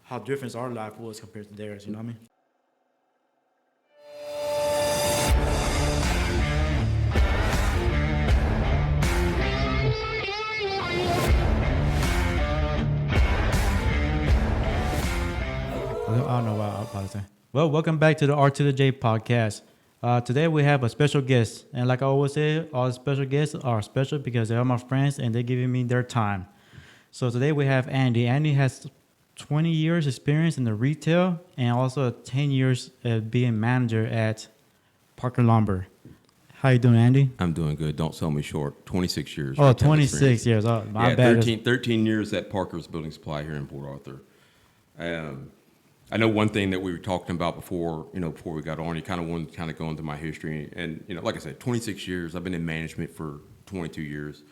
how different our life was compared to theirs. You know what I mean? I don't know what I was about to say. Well, welcome back to the R to the J podcast. Today we have a special guest, and like I always say, all special guests are special because they are my friends and they're giving me their time. So today we have Andy. Andy has 20 years experience in the retail and also 10 years being manager at Parker Lumber. How you doing, Andy? I'm doing good. Don't sell me short. 26 years. Oh, retail 26 experience. years. Oh, my Yeah, bad. 13 years at Parker's Building Supply here in Port Arthur. I know one thing that we were talking about before we got on, you kind of wanted to kind of go into my history. And, like I said, 26 years. I've been in management for 22 years.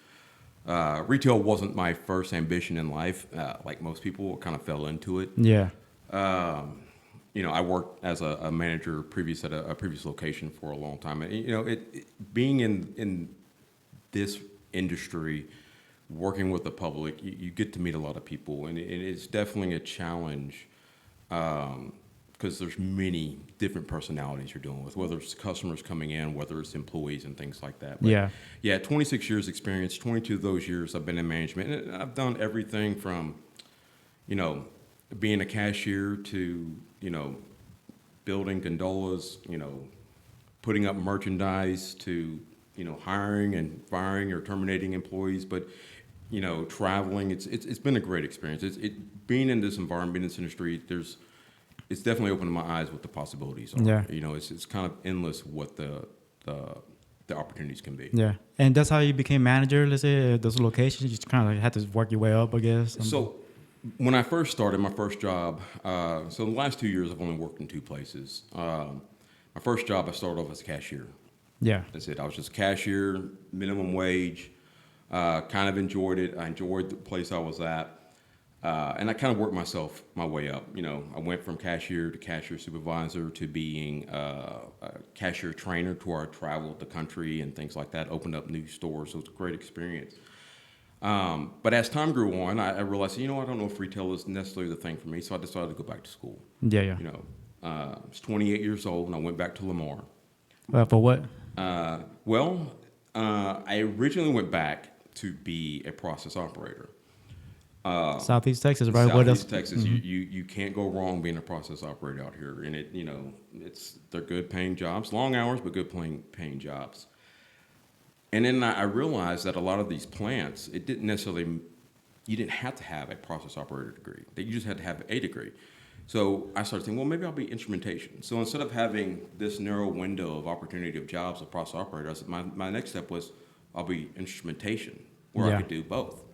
Retail wasn't my first ambition in life. Like most people, kind of fell into it. Yeah. I worked as a manager at a previous location for a long time. And, being in this industry, working with the public, you get to meet a lot of people, and it's definitely a challenge because there's many different personalities you're dealing with, whether it's customers coming in, whether it's employees and things like that. But yeah, 26 years experience, 22 of those years I've been in management, and I've done everything from, being a cashier to, building gondolas, putting up merchandise to, hiring and firing or terminating employees, but traveling. It's been a great experience. Being in this environment, being in this industry. It's definitely opened my eyes what the possibilities are. Yeah. It's kind of endless what the opportunities can be. Yeah. And that's how you became manager, let's say, at those locations? You just kind of had to work your way up, I guess? So when I first started, my first job, so the last 2 years I've only worked in two places. My first job, I started off as a cashier. Yeah. That's it. I was just a cashier, minimum wage. Kind of enjoyed it. I enjoyed the place I was at. And I kind of worked my way up. I went from cashier to cashier supervisor to being a cashier trainer to where I traveled the country and things like that, opened up new stores. So it's a great experience. But as time grew on, I realized, I don't know if retail is necessarily the thing for me. So I decided to go back to school. Yeah. I was 28 years old and I went back to Lamar. For what? I originally went back to be a process operator. Southeast Texas, right? What else? Southeast Texas, you can't go wrong being a process operator out here, and they're good paying jobs, long hours, but good paying jobs. And then I realized that a lot of these plants, you didn't have to have a process operator degree. That you just had to have a degree. So I started thinking, well, maybe I'll be instrumentation. So instead of having this narrow window of opportunity of jobs as a process operator, I said my next step was I'll be instrumentation, where I could do both.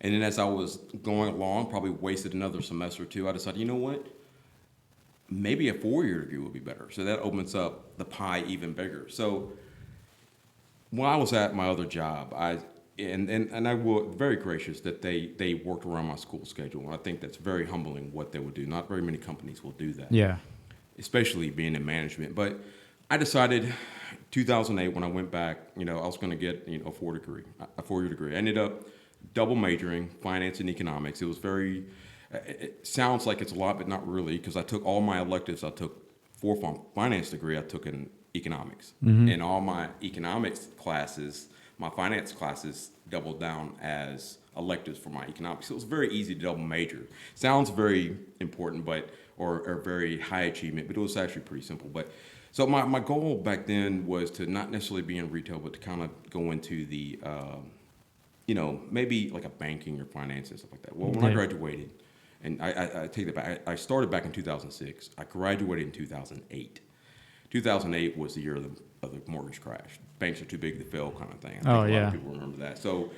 And then as I was going along, probably wasted another semester or two, I decided, you know what? Maybe a 4-year degree would be better. So that opens up the pie even bigger. So when I was at my other job, I was very gracious that they worked around my school schedule. And I think that's very humbling what they would do. Not very many companies will do that. Yeah. Especially being in management. But I decided 2008 when I went back, I was going to get a 4-year degree. I ended up double majoring finance and economics. It sounds like it's a lot, but not really, because I took all my electives. I took 4 finance degree I took in economics. And all my economics classes, my finance classes doubled down as electives for my economics. So it was very easy to double major. Sounds very important, or very high achievement, but it was actually pretty simple. So my goal back then was to not necessarily be in retail, but to kind of go into the maybe like a banking or finance and stuff like that. Well, when I graduated, and I take that back, I started back in 2006. I graduated in 2008. 2008 was the year of the mortgage crash. Banks are too big to fail kind of thing. I think a lot of people remember that. So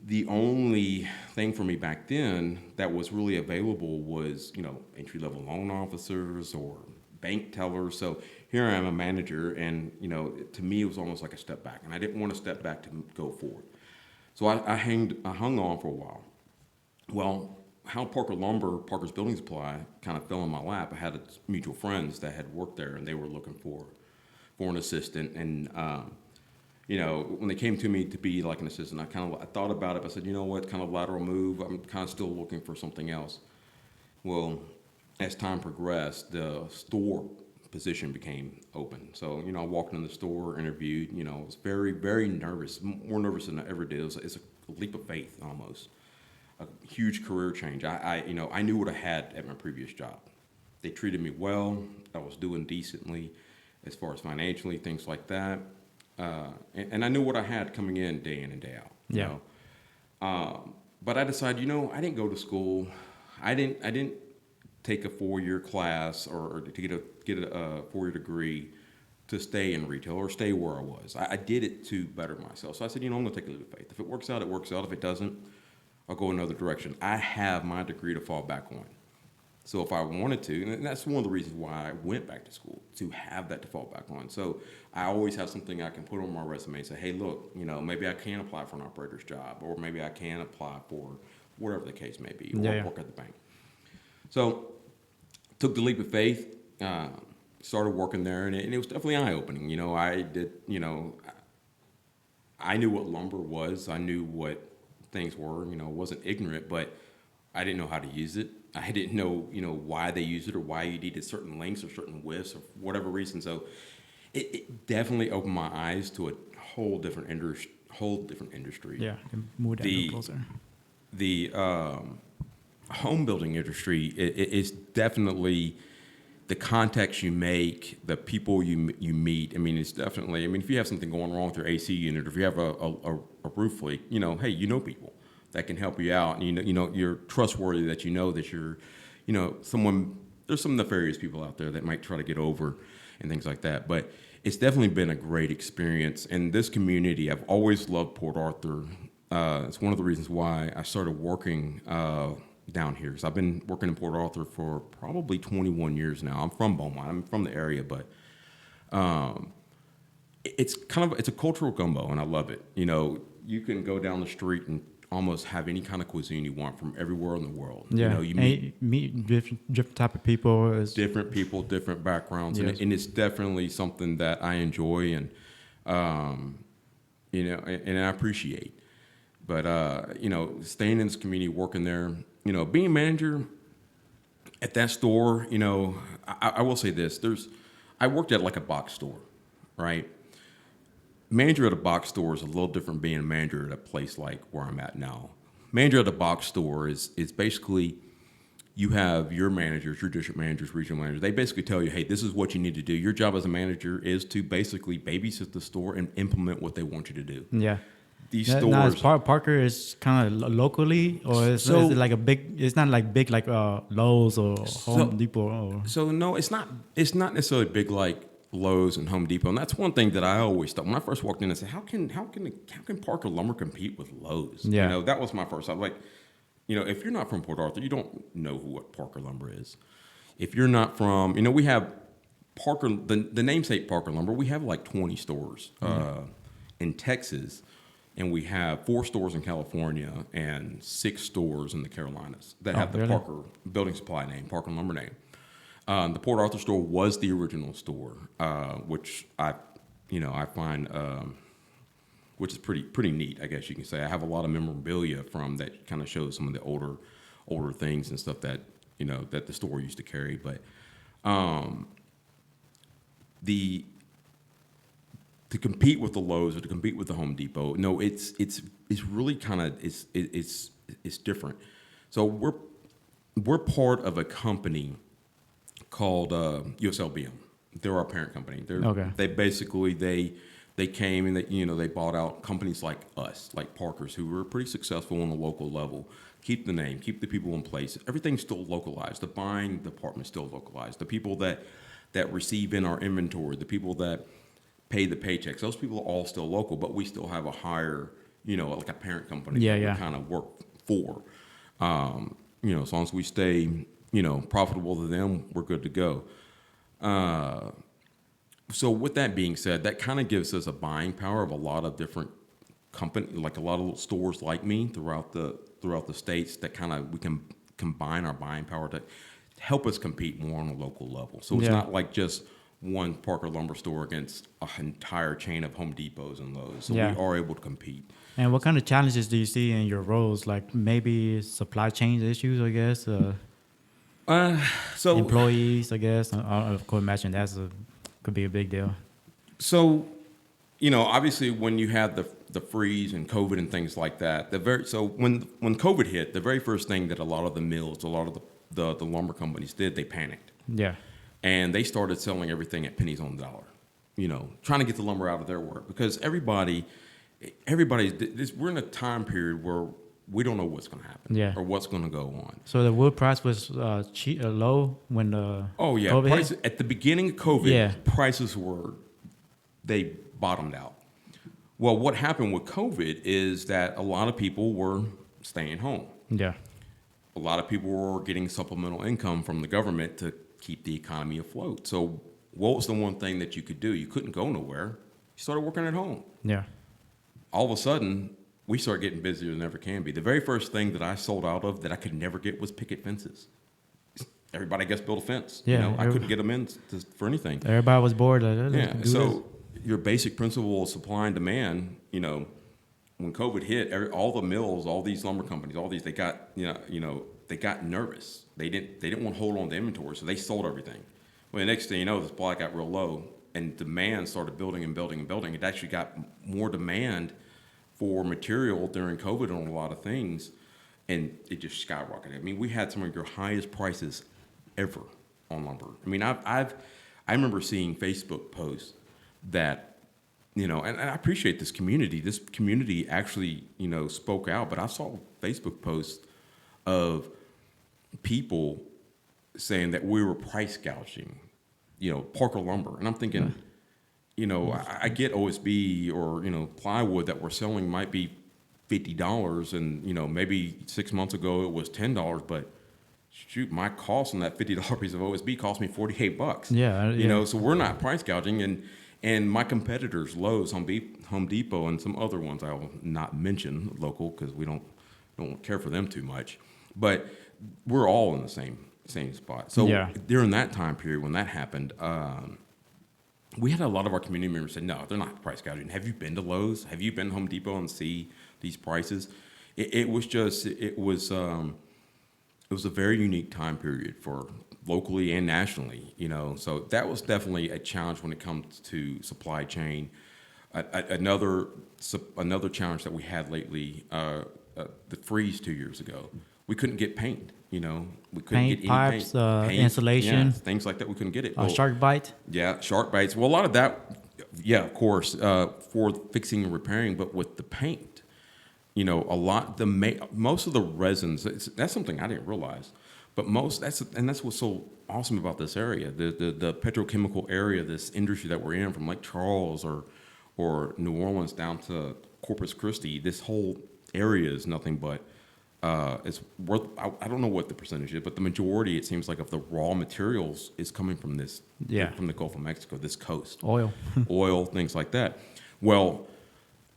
the only thing for me back then that was really available was, entry-level loan officers or bank tellers. So here I am, a manager, and, to me it was almost like a step back. And I didn't want to step back to go forward. So I hung on for a while. Well, how Parker's Building Supply kind of fell in my lap. I had mutual friends that had worked there, and they were looking for an assistant. And when they came to me to be like an assistant, I thought about it. I said, you know what, kind of lateral move. I'm kind of still looking for something else. Well, as time progressed, the store position became open. So, I walked in the store, interviewed, I was very, very nervous, more nervous than I ever did. It's a leap of faith almost, a huge career change. I knew what I had at my previous job. They treated me well. I was doing decently as far as financially, things like that. And I knew what I had coming in and day out, Yeah. But I decided, I didn't go to school. I didn't take a 4 year class or to get a 4 year degree to stay in retail or stay where I was. I did it to better myself. So I said, I'm going to take a leap of faith. If it works out, it works out. If it doesn't, I'll go another direction. I have my degree to fall back on. So if I wanted to, and that's one of the reasons why I went back to school, to have that to fall back on. So I always have something I can put on my resume and say, hey, look, maybe I can apply for an operator's job, or maybe I can apply for whatever the case may be, or Yeah. work at the bank. So took the leap of faith, started working there, and it was definitely eye-opening. I knew what lumber was. I knew what things were. Wasn't ignorant, but I didn't know how to use it. I didn't know, why they use it or why you needed certain lengths or certain widths or whatever reason. So it definitely opened my eyes to a whole different industry. Yeah. Move that a The little closer. the home building industry is definitely the contacts you make, the people you meet. I mean, it's definitely. I mean, if you have something going wrong with your AC unit, or if you have a roof leak, hey, people that can help you out, and you're trustworthy. That that you're, someone. There's some nefarious people out there that might try to get over and things like that. But it's definitely been a great experience. And this community, I've always loved Port Arthur. It's one of the reasons why I started working down here. So I've been working in Port Arthur for probably 21 years now. I'm from Beaumont. I'm from the area, but it's a cultural gumbo, and I love it. You can go down the street and almost have any kind of cuisine you want from everywhere in the world. Yeah. You meet different type of people. different people, different backgrounds, Yes. and it's definitely something that I enjoy and and I appreciate. But staying in this community, working there, being a manager at that store, I will say this: I worked at like a box store, right? Manager at a box store is a little different being a manager at a place like where I'm at now. Manager at a box store is basically you have your managers, your district managers, regional managers. They basically tell you, hey, this is what you need to do. Your job as a manager is to basically babysit the store and implement what they want you to do. Yeah. These Now, is stores. Parker is kind of locally, or is it like a big? It's not like big like Lowe's or Home Depot. Or So no, it's not. It's not necessarily big like Lowe's and Home Depot, and that's one thing that I always thought when I first walked in. I said, how can Parker Lumber compete with Lowe's? Yeah. That was my first. I'm like, if you're not from Port Arthur, you don't know what Parker Lumber is. If you're not from, we have Parker, the namesake Parker Lumber. We have like 20 stores in Texas. And we have 4 stores in California and 6 stores in the Carolinas that have the really? Parker Building Supply name, Parker Lumber name. The Port Arthur store was the original store, which I find, which is pretty neat, I guess you can say. I have a lot of memorabilia from that kind of shows some of the older things and stuff that that the store used to carry. But the to compete with the Lowe's or to compete with the Home Depot, no, it's really kind of it's different. So we're part of a company called USLBM. They're our parent company. Okay. They basically they came and they bought out companies like us, like Parker's, who were pretty successful on the local level. Keep the name, keep the people in place. Everything's still localized. The buying department's still localized. The people that receive in our inventory, the people that pay the paychecks, those people are all still local, but we still have a higher, like a parent company that we kind of work for. As long as we stay, profitable to them, we're good to go. So with that being said, that kind of gives us a buying power of a lot of different companies, like a lot of stores like me throughout the states that kind of we can combine our buying power to help us compete more on a local level. So it's not like just one Parker Lumber store against an entire chain of Home Depots and Lowe's. So we are able to compete. And what kind of challenges do you see in your roles? Like maybe supply chain issues, I guess. So Employees, I guess. I could imagine could be a big deal. So, obviously, when you had the freeze and COVID and things like that, when COVID hit, the very first thing that a lot of the mills, a lot of the lumber companies did, they panicked Yeah. and they started selling everything at pennies on the dollar. Trying to get the lumber out of their work because we're in a time period where we don't know what's going to happen Yeah. or what's going to go on. So the wood price was low when the Oh yeah, COVID hit? prices at the beginning of COVID, Yeah. prices they bottomed out. Well, what happened with COVID is that a lot of people were staying home. Yeah. A lot of people were getting supplemental income from the government to keep the economy afloat. So what was the one thing that you could do? You couldn't go nowhere. You started working at home. Yeah. All of a sudden, we started getting busier than ever can be. The very first thing that I sold out of that I could never get was picket fences. Everybody, I guess, built a fence. Yeah, I couldn't get them in for anything. Everybody was bored. Like, let's Yeah. do this. So your basic principle of supply and demand, when COVID hit, all the mills, all these lumber companies, all these, they got, they got nervous. They didn't want to hold on to inventory, so they sold everything. Well, the next thing you know, the supply got real low, and demand started building and building and building. It actually got more demand for material during COVID on a lot of things, and it just skyrocketed. I mean, we had some of your highest prices ever on lumber. I mean, I remember seeing Facebook posts that, and I appreciate this community. This community actually, spoke out, but I saw Facebook posts of people saying that we were price gouging, Parker Lumber. And I'm thinking, I get OSB or, plywood that we're selling might be $50 and, maybe 6 months ago it was $10, but shoot, my cost on that $50 piece of OSB cost me $48. Yeah. So we're not price gouging and my competitors, Lowe's, Home Depot, and some other ones I will not mention local because we don't care for them too much, but we're all in the same spot. So during that time period when that happened, we had a lot of our community members say, no, they're not price gouging. Have you been to Lowe's? Have you been to Home Depot and see these prices? It was a very unique time period for locally and nationally, So that was definitely a challenge when it comes to supply chain. Another challenge that we had lately, the freeze 2 years ago. We couldn't get paint. We couldn't get any pipes, paint. insulation, things like that. We couldn't get it. shark bite. Yeah, shark bites. Well, a lot of that, of course, for fixing and repairing. But with the paint, most of the resins. That's something I didn't realize. But that's what's so awesome about this area, the petrochemical area, this industry that we're in, from Lake Charles or New Orleans down to Corpus Christi. This whole area is nothing but. It's worth. I don't know what the percentage is, but the majority, it seems like, of the raw materials is coming from this. From the Gulf of Mexico, this coast. Oil, things like that. Well,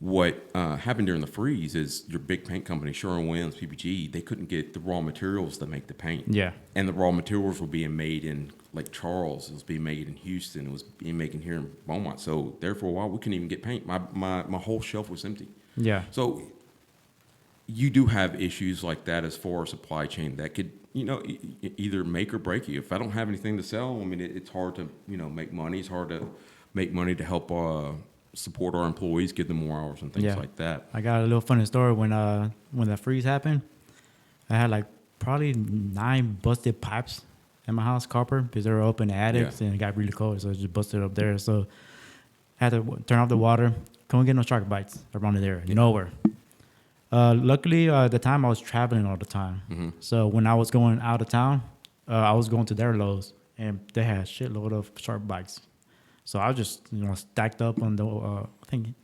what happened during the freeze is your big paint company, Sherwin-Williams, PPG, they couldn't get the raw materials to make the paint. Yeah. And the raw materials were being made in Lake Charles. It was being made in Houston. It was being made here in Beaumont. So there for a while, we couldn't even get paint. My whole shelf was empty. Yeah. So you do have issues like that as far as supply chain that could, either make or break you. If I don't have anything to sell, I mean, it's hard to, make money. It's hard to make money to help support our employees, give them more hours and things like that. I got a little funny story when the freeze happened. I had like probably 9 busted pipes in my house, copper, because they were up in the attics and it got really cold, so I just busted up there. So I had to turn off the water. Couldn't get no shark bites around there, nowhere. Luckily, at the time I was traveling all the time. Mm-hmm. So when I was going out of town, I was going to their Lowe's and they had a shitload of shark bites. So I just, stacked up on the, I think,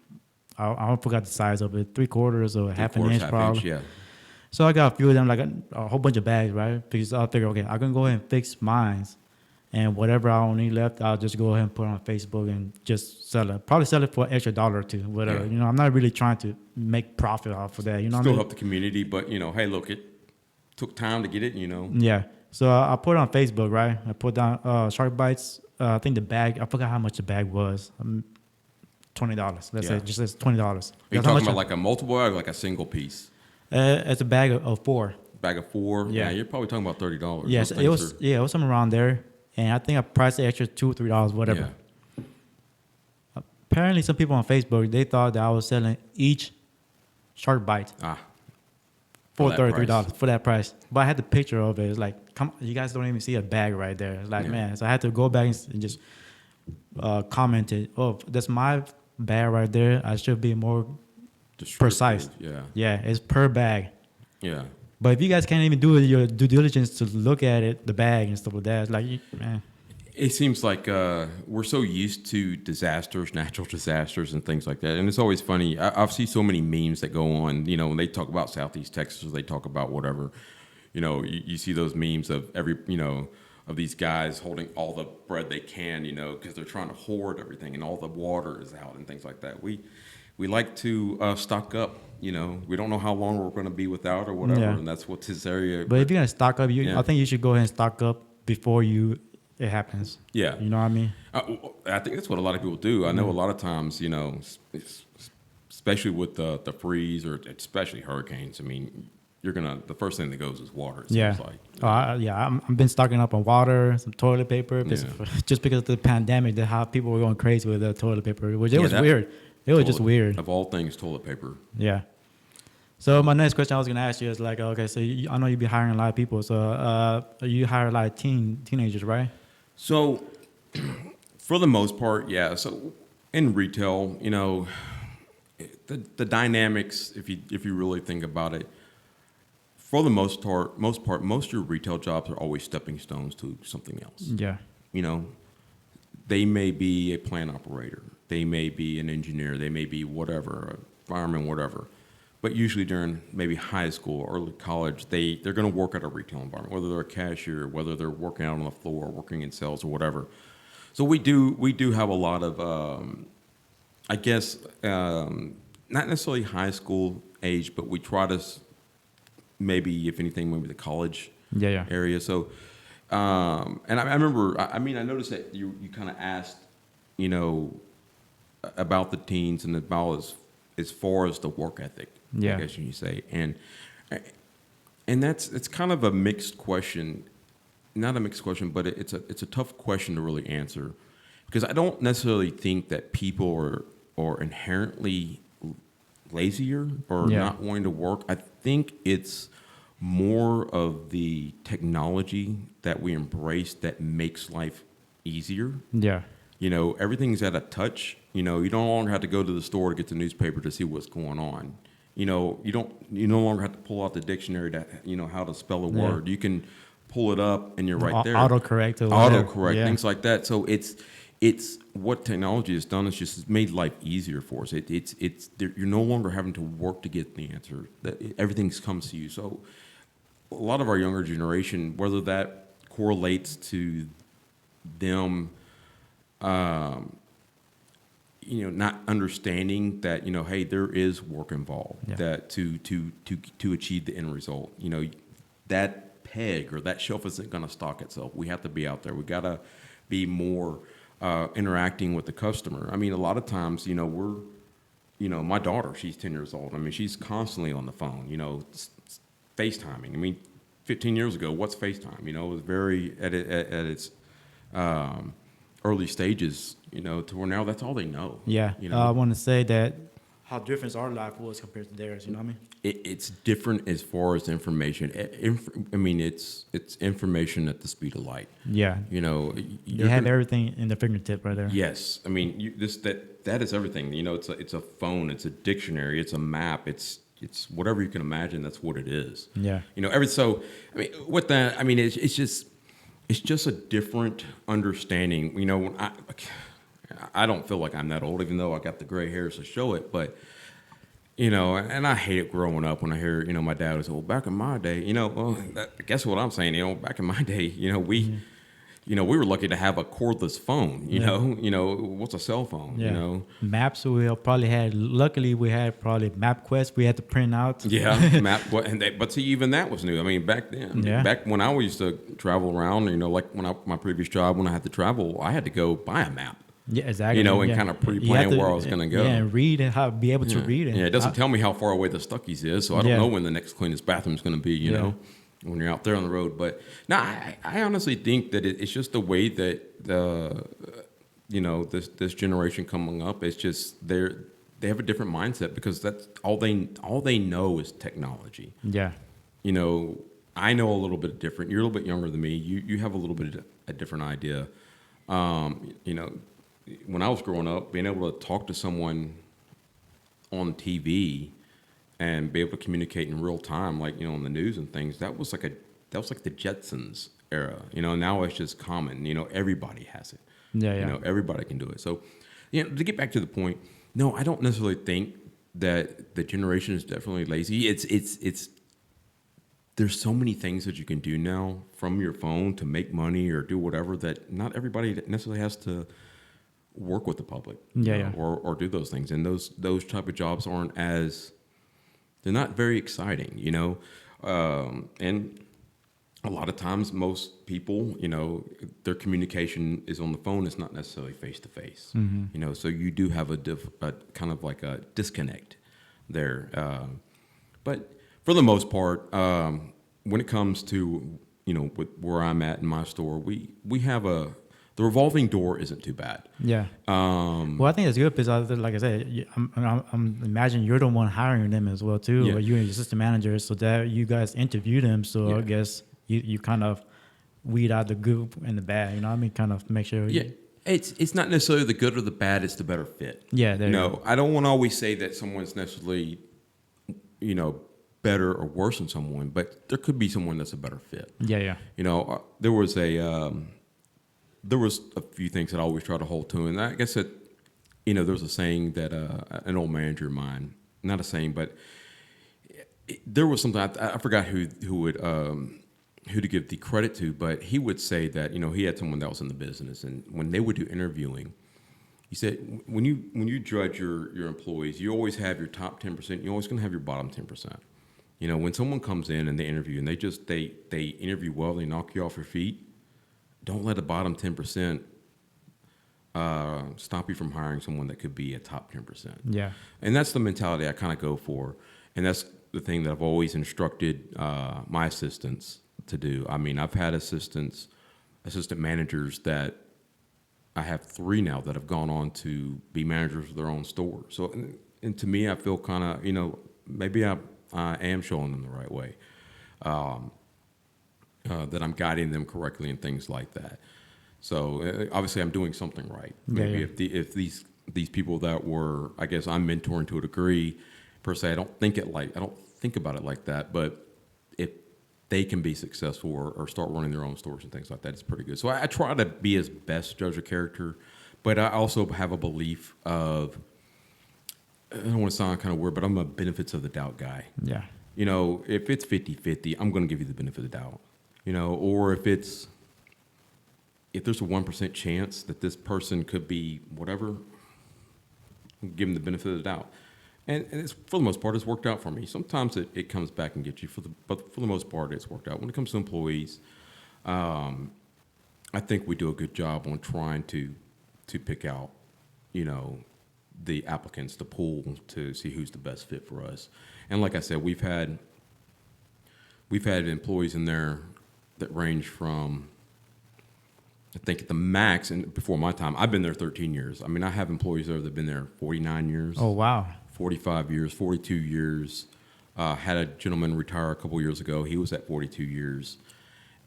I forgot the size of it, 3/4 or half an inch probably. Yeah. So I got a few of them, like a whole bunch of bags, right? Because I figured, okay, I can go ahead and fix mine. And whatever I don't need left, I'll just go ahead and put it on Facebook and just sell it. Probably sell it for an extra $1 or $2, whatever. Yeah. I'm not really trying to make profit off of that. Still help the community, but, hey, look, it took time to get it, Yeah. So I put it on Facebook, right? I put down shark bites. I think the bag, I forgot how much the bag was. $20. Let's say, just says $20. Are you talking about like a multiple or like a single piece? It's a bag of 4. bag of 4. Yeah. You're probably talking about $30. Yes, Those it things was. Yeah, it was something around there, and I think I priced the extra $2 or $3, whatever. Yeah. Apparently, some people on Facebook they thought that I was selling each shark bite Ah, for that $33 price. for that price. But I had the picture of it. It's like, come, you guys don't even see a bag right there. It's like, Yeah. man. So I had to go back and just comment it. Oh, that's my bag right there. I should be more precise. Yeah. Yeah, it's per bag. Yeah. But if you guys can't even do your due diligence to look at it, the bag and stuff like that, it's like, man. It seems like we're so used to disasters, natural disasters, and things like that. And it's always funny. I've seen so many memes that go on, when they talk about Southeast Texas or they talk about whatever, you see those memes of of these guys holding all the bread they can, because they're trying to hoard everything and all the water is out and things like that. We like to stock up. We don't know how long we're going to be without or whatever, Yeah. and that's what this area. But if you're gonna stock up, Yeah. I think you should go ahead and stock up before it happens. Yeah. You know what I mean? I think that's what a lot of people do. I know a lot of times, especially with the freeze or especially hurricanes. I mean, the first thing that goes is water. It Yeah. seems like. I've been stocking up on water, some toilet paper, Yeah. just because of the pandemic, that how people were going crazy with the toilet paper, which it was that- weird. It was just weird. Of all things, toilet paper. Yeah. So my next question I was gonna ask you is like, okay, so I know you've been hiring a lot of people. So you hire a lot of teenagers, right? So, for the most part, yeah. So, in retail, the dynamics, if you really think about it, for the most part, most of your retail jobs are always stepping stones to something else. Yeah. They may be a plant operator, they may be an engineer, they may be whatever, a fireman, whatever. But usually during maybe high school or early college, they're going to work at a retail environment, whether they're a cashier, whether they're working out on the floor, working in sales or whatever. So we do have a lot of, I guess, not necessarily high school age, but we try to maybe, if anything, maybe the college Yeah. area. So, and I remember, I noticed that you kind of asked, about the teens and about as far as the work ethic, Yeah. I guess you say. And it's kind of a mixed question, not a mixed question, but it's a tough question to really answer, because I don't necessarily think that people are inherently lazier or Yeah. not wanting to work. I think it's more of the technology that we embrace that makes life easier. Yeah. Everything's at a touch. You no longer have to go to the store to get the newspaper to see what's going on. You no longer have to pull out the dictionary to, how to spell a Yeah. word. You can pull it up and you're right there. Autocorrect. Or whatever. Autocorrect, Yeah. things like that. So it's what technology has done is just made life easier for us. You're no longer having to work to get the answer. Everything comes to you. So a lot of our younger generation, whether that correlates to them, not understanding that, hey, there is work involved, Yeah. that to achieve the end result, that peg or that shelf isn't going to stock itself. We have to be out there. We got to be more interacting with the customer. I mean, a lot of times, my daughter, she's 10 years old. I mean, she's constantly on the phone, FaceTiming. I mean, 15 years ago, what's FaceTime? It was very at its early stages, to where now that's all they know. Yeah. You know? I want to say that how different our life was compared to theirs. You know what I mean? It's different as far as information. It's information at the speed of light. Yeah. You They have everything in the fingertip right there. Yes, I mean that is everything. It's a phone, it's a dictionary, it's a map, it's whatever you can imagine. That's what it is. Yeah. So I mean, with that, I mean it's just a different understanding. When I don't feel like I'm that old, even though I got the gray hairs to show it, but. And I hate it growing up when I hear, my dad was, well, back in my day, guess what I'm saying, back in my day, we were lucky to have a cordless phone, what's a cell phone, Yeah. Maps we probably had. Luckily, we had probably MapQuest. We had to print out. Yeah, but see, even that was new. I mean, back then, Yeah. back when I used to travel around, like my previous job, when I had to travel, I had to go buy a map. Yeah, exactly. And Yeah. kind of You have pre-plan where I was going to go. Yeah, and read and how be able to Yeah. read it. Yeah, it doesn't tell me how far away the Stuckey's is, so I don't Yeah. know when the next cleanest bathroom is going to be, Yeah. when you're out there on the road. But no, I honestly think that it's just the way that this generation coming up. It's just they have a different mindset because that's all they know is technology. Yeah. I know a little bit different. You're a little bit younger than me. You have a little bit of a different idea. When I was growing up, being able to talk to someone on TV and be able to communicate in real time, like on the news and things, that was like the Jetsons era. Now it's just common. Everybody has it. Yeah. Yeah. Everybody can do it. So, to get back to the point, no, I don't necessarily think that the generation is definitely lazy. It's there's so many things that you can do now from your phone to make money or do whatever that not everybody necessarily has to work with the public, Yeah. or do those things. And those type of jobs they're not very exciting, and a lot of times most people, their communication is on the phone. It's not necessarily face to face, so you do have a kind of like a disconnect there. But for the most part, when it comes to, with where I'm at in my store, we have the revolving door isn't too bad. Yeah. Well, I think that's good because, like I said, I'm imagine you're the one hiring them as well too. Yeah. Or you and your assistant manager, so that you guys interview them. So Yeah. I guess you kind of weed out the good and the bad. You know what I mean? Kind of make sure. Yeah. It's not necessarily the good or the bad. It's the better fit. Yeah. There you go. No, I don't want to always say that someone's necessarily, better or worse than someone, but there could be someone that's a better fit. Yeah. Yeah. There was a few things that I always try to hold to, and I guess that, there's a saying that an old manager of mine, not a saying, but there was something I forgot who to give the credit to, but he would say that he had someone that was in the business, and when they would do interviewing, he said when you judge your employees, you always have your top 10%. You're always going to have your bottom 10%. When someone comes in and they interview and they interview well, they knock you off your feet. Don't let the bottom 10% stop you from hiring someone that could be a top 10%. Yeah. And that's the mentality I kind of go for. And that's the thing that I've always instructed my assistants to do. I mean, I've had assistant managers that I have 3 now that have gone on to be managers of their own store. So, and to me, I feel kind of, maybe I am showing them the right way. That I'm guiding them correctly and things like that. So obviously I'm doing something right. Maybe if these people that were, I guess I'm mentoring to a degree, per se, I don't think about it like that. But if they can be successful or start running their own stores and things like that, it's pretty good. So I try to be as best judge of character, but I also have a belief of, I don't want to sound kind of weird, but I'm a benefits of the doubt guy. Yeah. If it's 50-50, I'm going to give you the benefit of the doubt. Or if there's a 1% chance that this person could be whatever, give them the benefit of the doubt. And it's, for the most part, it's worked out for me. Sometimes it comes back and gets you, but for the most part, it's worked out. When it comes to employees, I think we do a good job on trying to pick out, the applicants, the pool, to see who's the best fit for us. And like I said, we've had employees in there that range from, I think at the max, and before my time, I've been there 13 years. I mean, I have employees there that have been there 49 years. Oh, wow. 45 years, 42 years. Had a gentleman retire a couple years ago. He was at 42 years.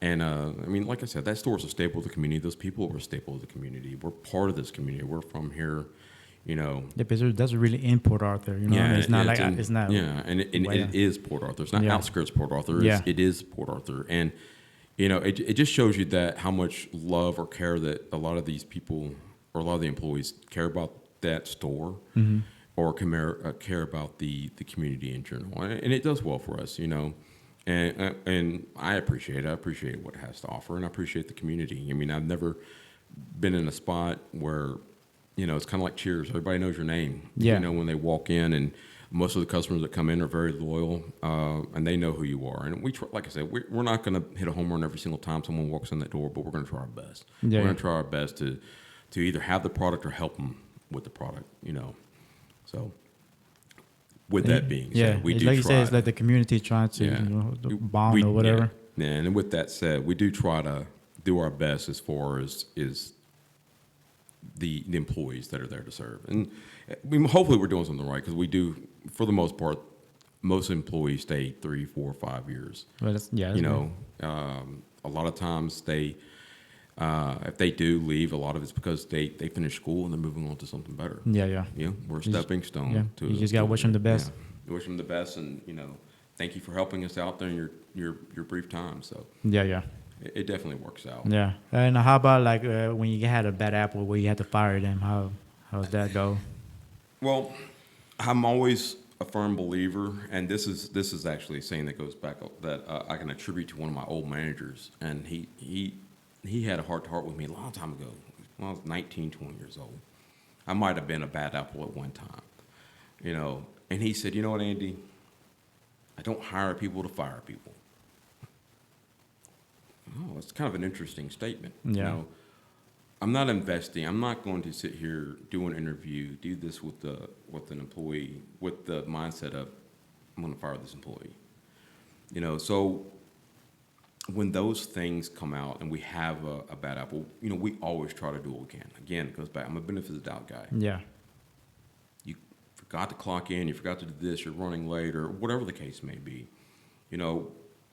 And, I mean, like I said, that store is a staple of the community. Those people are a staple of the community. We're part of this community. We're from here, Yeah, because that's really in Port Arthur. Yeah, it's not it's not. Yeah, and it is Port Arthur. It's not outskirts Port Arthur. It is Port Arthur. And, it just shows you that how much love or care that a lot of these people or a lot of the employees care about that store, or care about the community in general. And it does well for us, And I appreciate it. I appreciate what it has to offer, and I appreciate the community. I mean, I've never been in a spot where, it's kind of like Cheers. Everybody knows your name. Yeah. When they walk in, and most of the customers that come in are very loyal, and they know who you are. And we try, like I said, we're not going to hit a home run every single time someone walks in that door, but we're going to try our best. Yeah. We're going to try our best to to either have the product or help them with the product, you know. So with that being Yeah, said, we it's do like you said, try it's like to, the community trying to yeah, bond or yeah. whatever. Yeah, and with that said, we do try to do our best as far as is the employees that are there to serve. And hopefully we're doing something right because we do, for the most part, most employees stay 3, 4, 5 years. But that's, yeah, You that's good. know, a lot of times if they do leave, a lot of it's because they finish school and they're moving on to something better. Yeah, yeah. You know, we're a You just- stepping stone yeah, to. you just gotta wish them the best. Yeah, wish them the best, and thank you for helping us out during your brief time. So Yeah, yeah. it definitely works out. Yeah. And how about like when you had a bad apple where you had to fire them? How's that go? Well, I'm always a firm believer, and this is actually a saying that goes back that I can attribute to one of my old managers, and he had a heart to heart with me a long time ago when I was 19, 20 years old. I might have been a bad apple at one time, and he said, "You know what, Andy? I don't hire people to fire people." Oh, it's kind of an interesting statement. Yeah. I'm not investing. I'm not going to sit here, do an interview, do this with an employee with the mindset of I'm going to fire this employee. So when those things come out and we have a bad apple, we always try to do what we can. Again, it goes back. I'm a benefit of the doubt guy. Yeah. You forgot to clock in. You forgot to do this. You're running late, or whatever the case may be.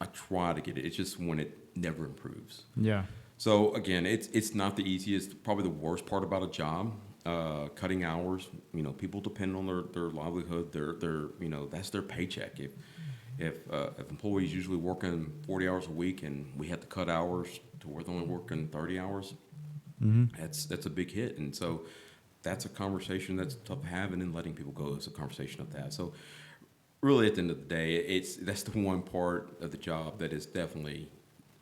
I try to get it. It's just when it never improves. Yeah. So again, it's not the easiest. Probably the worst part about a job, cutting hours. People depend on their livelihood. Their that's their paycheck. If employees usually working 40 hours a week and we have to cut hours to where they're only working 30 hours, that's a big hit. And so that's a conversation that's tough having, and letting people go is a conversation of that. So really, at the end of the day, that's the one part of the job that is definitely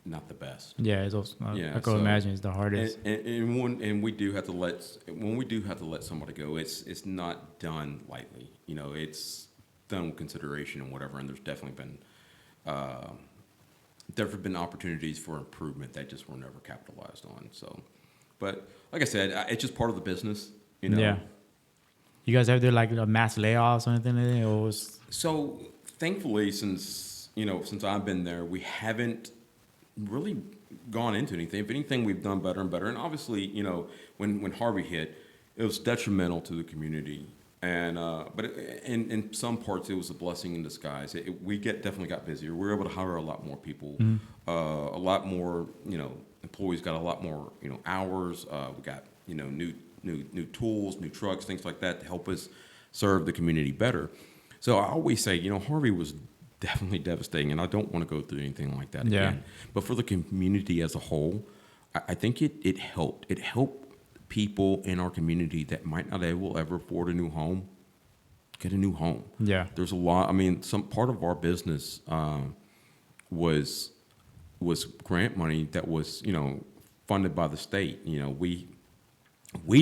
not the best. Yeah, it's also, Yeah, I can so- imagine it's the hardest. And we do have to let somebody go. It's not done lightly. It's done with consideration and whatever. And there's definitely been opportunities for improvement that just were never capitalized on. So, but like I said, it's just part of the business. Yeah. You guys ever do like a mass layoffs or anything like that? Or was, So thankfully, since I've been there, we haven't really gone into anything. If anything, we've done better and better. And obviously, when Harvey hit, it was detrimental to the community. And but in some parts, it was a blessing in disguise. We definitely got busier. We were able to hire a lot more people, a lot more. Employees got a lot more hours. We got new tools, new trucks, things like that to help us serve the community better. So I always say, Harvey was definitely devastating, and I don't want to go through anything like that again. But for the community as a whole, I think it helped. It helped people in our community that might not ever afford a new home get a new home. yeah. There's a lot. I mean, some part of our business was grant money that was funded by the state. We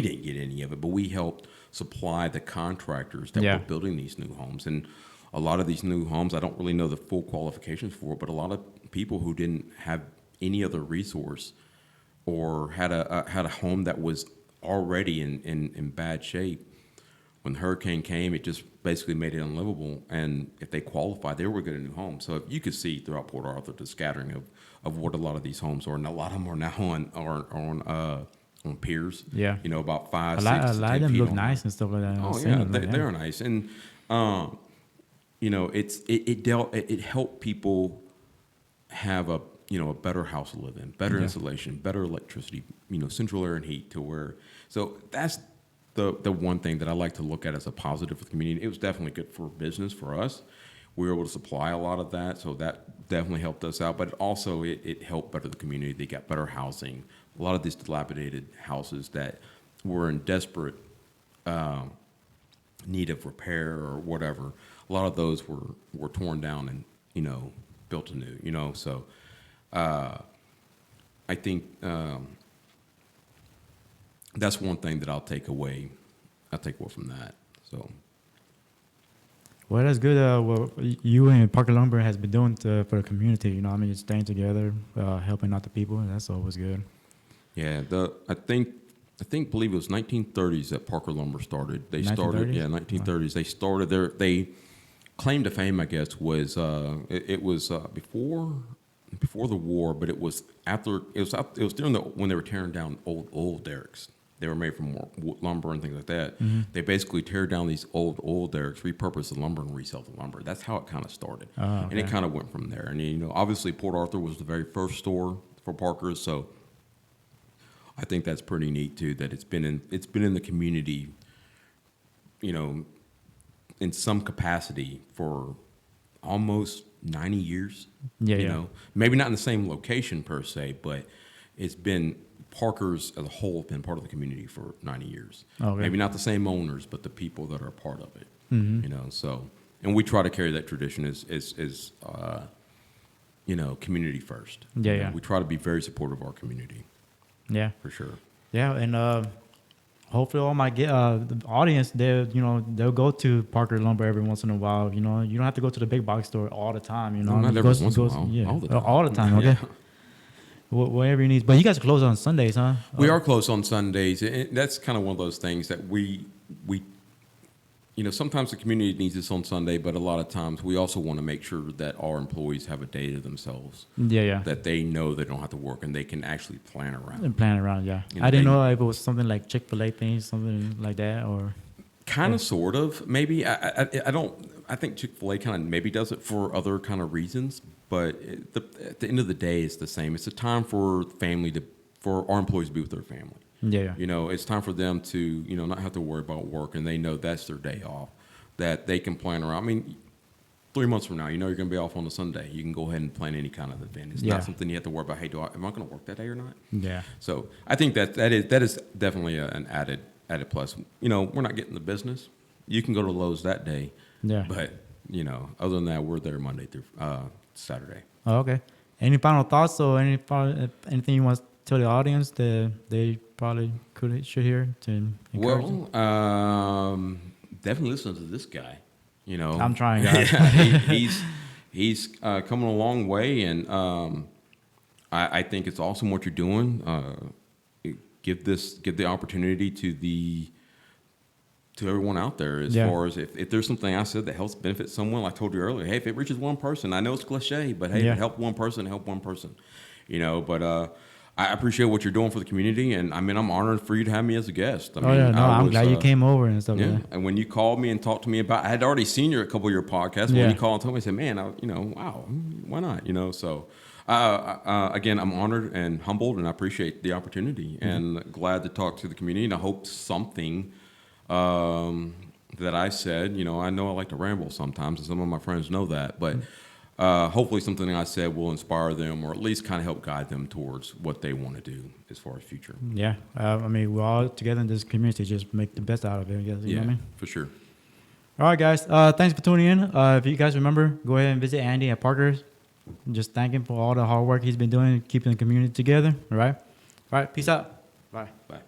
didn't get any of it, but we helped supply the contractors that Yeah. were building these new homes. And a lot of these new homes, I don't really know the full qualifications for it, but a lot of people who didn't have any other resource or had a home that was already in bad shape, when the hurricane came, it just basically made it unlivable. And if they qualified, they were getting a new home. So you could see throughout Port Arthur the scattering of what a lot of these homes are, and a lot of them are now on piers. Yeah. About 5, A 6, lot, to a lot 10 of them feet look on nice and stuff like that. Oh yeah, they're nice, and it helped people have a better house to live in, better insulation, better electricity, central air and heat to where. So that's the one thing that I like to look at as a positive for the community. It was definitely good for business for us. We were able to supply a lot of that, so that definitely helped us out. But also it helped better the community. They got better housing. A lot of these dilapidated houses that were in desperate need of repair or whatever, a lot of those were torn down and built anew. So I think that's one thing that I'll take away from that. So Well, that's good. Well, you and Parker Lumber has been doing for the community. Staying together, helping out the people. That's always good. yeah, I think believe it was 1930s that Parker Lumber started. They started, 1930s? yeah, 1930s. They started there. They claim to fame, I guess, was it was before the war, but it was after it was during when they were tearing down old derricks. They were made from lumber and things like that. Mm-hmm. They basically tear down these old derricks, repurpose the lumber, and resell the lumber. That's how it kind of started, Oh, and it okay. kind of went from there. And obviously Port Arthur was the very first store for Parker's, so I think that's pretty neat too. That it's been in the community, in some capacity for almost 90 years. Yeah, you yeah. know, maybe not in the same location per se, but it's been Parker's as a whole been part of the community for 90 years. Okay. Maybe not the same owners, but the people that are a part of it. Mm-hmm. So and we try to carry that tradition as community first. Yeah, yeah. We try to be very supportive of our community Yeah. for sure. Yeah, and hopefully all my the audience they'll go to Parker Lumber every once in a while. You don't have to go to the big box store all the time. No, not every once in a while. Yeah, All the time. all the time. Okay, Yeah. Whatever you need. But you guys are closed on Sundays, huh? We are closed on Sundays. That's kind of one of those things that we sometimes the community needs us on Sunday, but a lot of times we also want to make sure that our employees have a day to themselves, Yeah, yeah. that they know they don't have to work and they can actually plan around. And plan around, yeah. You know, I didn't they- know if it was something like Chick-fil-A things, something like that, or Kind of, sort of, maybe. I don't. I think Chick-fil-A kind of maybe does it for other kind of reasons, but at the end of the day, it's the same. It's a time for for our employees to be with their family. yeah, It's time for them to, not have to worry about work, and they know that's their day off, that they can plan around. I mean, 3 months from now, you're going to be off on a Sunday. You can go ahead and plan any kind of event. It's Yeah. not something you have to worry about. Hey, am I going to work that day or not? yeah. So I think that is definitely an added plus. We're not getting the business. You can go to Lowe's that day, Yeah. but other than that, we're there Monday through Saturday. Oh, okay. Any final thoughts or anything you want to tell the audience that they probably should hear to encourage them? Well, definitely listen to this guy. I'm trying, guys. he's coming a long way, and I think it's awesome what you're doing. Give the opportunity to everyone out there as Yeah. far as if there's something I said that helps benefit someone, like I told you earlier, hey, if it reaches one person, I know it's cliche, but hey, Yeah. if it help one person, help one person. But I appreciate what you're doing for the community, and I'm honored for you to have me as a guest. Oh yeah, no, I'm glad you came over and stuff. Yeah, Yeah. and when you called me and talked to me about, I had already seen a couple of your podcasts. When Yeah. you called and told me, I said, man, wow, why not? So again, I'm honored and humbled, and I appreciate the opportunity, and glad to talk to the community. And I hope something that I said, I know I like to ramble sometimes, and some of my friends know that, but hopefully something I said will inspire them, or at least kind of help guide them towards what they want to do as far as future. Yeah. We're all together in this community. Just make the best out of it. I guess, you know what I mean? For sure. All right, guys. Thanks for tuning in. If you guys remember, go ahead and visit Andy at Parker's. Just thank him for all the hard work he's been doing, keeping the community together. All right. All right. Peace out. Bye. Bye.